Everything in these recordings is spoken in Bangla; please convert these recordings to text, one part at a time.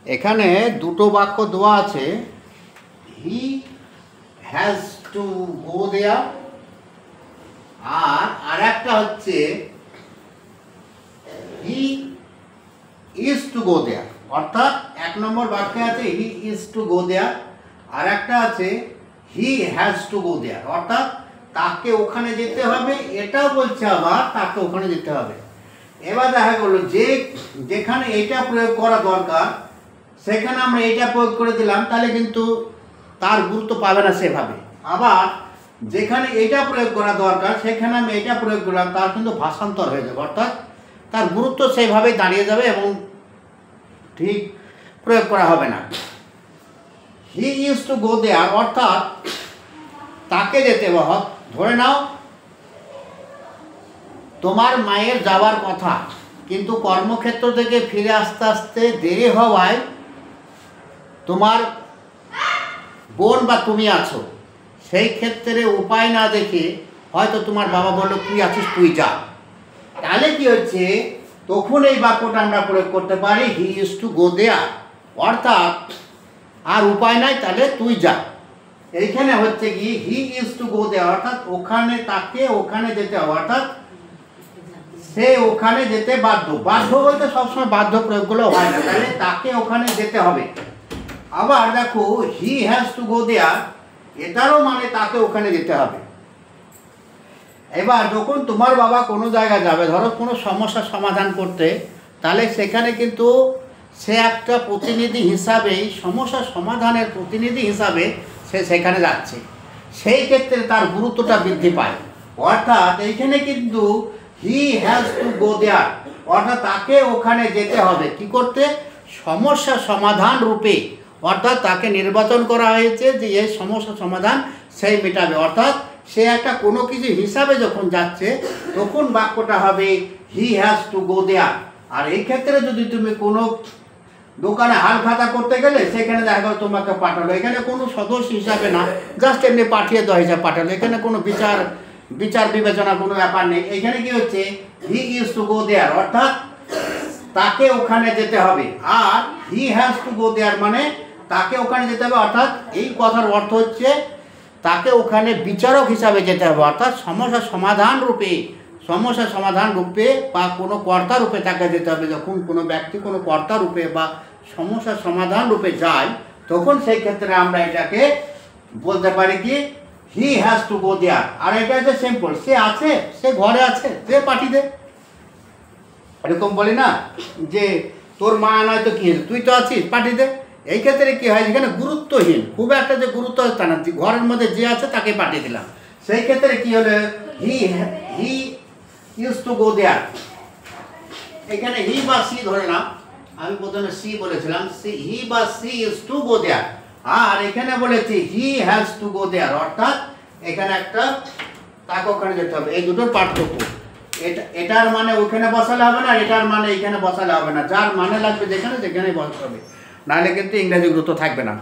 এখানে দুটো বাক্য দেওয়া আছে, হি হ্যাজ টু গো দেয়ার, আর একটা হচ্ছে হি ইজ টু গো দেয়ার। অর্থাৎ এক নম্বর বাক্যে আছে হি ইজ টু গো দেয়ার, আর একটা আছে হি হ্যাজ টু গো দেয়ার। অর্থাৎ তাকে ওখানে যেতে হবে, এটাও বলছে আবার তাকে ওখানে যেতে হবে। এবার দেখা গেল যে যেখানে এটা প্রয়োগ করা দরকার সেখানে আমরা এটা প্রয়োগ করে দিলাম, তাহলে কিন্তু তার গুরুত্ব পাবে না সেভাবে। আবার যেখানে এটা প্রয়োগ করা দরকার সেখানে আমি এটা প্রয়োগ করলাম, তার কিন্তু ভাষান্তর হয়ে যাবে, অর্থাৎ তার গুরুত্ব সেইভাবেই দাঁড়িয়ে যাবে এবং ঠিক প্রয়োগ করা হবে না। হি ইজ টু গো দেয়ার অর্থাৎ তাকে যেতে হবে। ধরে নাও তোমার মায়ের যাওয়ার কথা, কিন্তু কর্মক্ষেত্র থেকে ফিরে আসতে আসতে দেরি হওয়ায় তোমার বোন বা তুমি আছো, সেই ক্ষেত্রে উপায় না দেখে হয়তো তোমার বাবা বললো তুই আছিস তুই যা, তাহলে কি হচ্ছে তখন এই বাক্যটা আমরা প্রয়োগ করতে পারি হি ইজ টু গো দেয়ার, অর্থাৎ আর উপায় নাই তাহলে তুই যা। এইখানে হচ্ছে কি হি ইজ টু গো দেয়ার অর্থাৎ ওখানে তাকে ওখানে যেতে হবে, অর্থাৎ সে ওখানে যেতে বাধ্য। বাধ্য বলতে সবসময় বাধ্য প্রয়োগগুলো হয় না, তাহলে তাকে ওখানে যেতে হবে। আবার দেখো হি হ্যাজ টু গো দেয়ার, এটারও মানে তাকে ওখানে যেতে হবে। এবার যখন তোমার বাবা কোনো জায়গায় যাবে, ধরো কোনো সমস্যার সমাধান করতে, তাহলে সেখানে কিন্তু সে একটা প্রতিনিধি হিসাবেই, সমস্যা সমাধানের প্রতিনিধি হিসাবে সে সেখানে যাচ্ছে, সেই ক্ষেত্রে তার গুরুত্বটা বৃদ্ধি পায়। অর্থাৎ এইখানে কিন্তু হি হ্যাজ টু গো দেয়ার অর্থাৎ তাকে ওখানে যেতে হবে কি করতে, সমস্যা সমাধান রূপে, অর্থাৎ তাকে নির্বাচন করা হয়েছে যে এই সমস্যা সমাধান সেই মেটাবে। অর্থাৎ সে একটা কোনো কিছু হিসাবে যখন যাচ্ছে তখন বাক্যটা হবে হি হ্যাজ টু গো দেয়ার। আর এই ক্ষেত্রে যদি তুমি কোনো দোকানে হাল খাতা করতে গেলে সেখানে দেখা গেল তোমাকে পাঠালো, এখানে কোনো সদস্য হিসাবে না, জাস্ট এমনি পাঠিয়ে দেওয়া হিসাবে পাঠালো, এখানে কোনো বিচার বিবেচনা কোনো ব্যাপার নেই। এখানে কি হচ্ছে হি ইজ টু গো দেয়ার অর্থাৎ তাকে ওখানে যেতে হবে, আর হি হ্যাজ টু গো দেয়ার মানে তাকে ওখানে যেতে হবে। অর্থাৎ এই কথার অর্থ হচ্ছে তাকে ওখানে বিচারক হিসাবে যেতে হবে, অর্থাৎ সমস্যা সমাধান রূপে বা কোনো কর্তা রূপে তাকে যেতে হবে। যখন কোনো ব্যক্তি কোনো কর্তা রূপে বা সমস্যা সমাধান রূপে যায় তখন সেই ক্ষেত্রে আমরা এটাকে বলতে পারি কি হি হ্যাজ টু গো দেয়ার। আর এটা হচ্ছে সিম্পল, সে আছে, সে ঘরে আছে, সে পাঠিয়ে দে। এরকম বলি না যে তোর মা নয় তো কি হয়েছে, তুই তো আছিস পাঠিয়ে দে। এই ক্ষেত্রে কি হয়, যেখানে গুরুত্বহীন, খুব একটা যে গুরুত্ব তা না, ঘরের মধ্যে যে আছে তাকে পাঠিয়ে দিলাম, সেই ক্ষেত্রে কি হলো হি ইজ টু গো দেয়ার। এখানে হি বা সি ধরে নাও, আমি প্রথমে সি বলেছিলাম, হি বা সি ইজ টু গো দেয়ার, আর এখানে বলেছি হি হ্যাজ টু গো দেয়ার অর্থাৎ এখানে একটা তাকে ওখানে যেতে হবে। এই দুটোর পার্থক্য, এটার মানে ওখানে বসালে হবে না, এটার মানে এখানে বসালে হবে না, যার মানে লাগবে যেখানে সেখানেই বসাতে হবে, নাহলে কিন্তু ইংরেজি গুরুত্ব থাকবে না।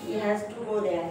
He has to go there.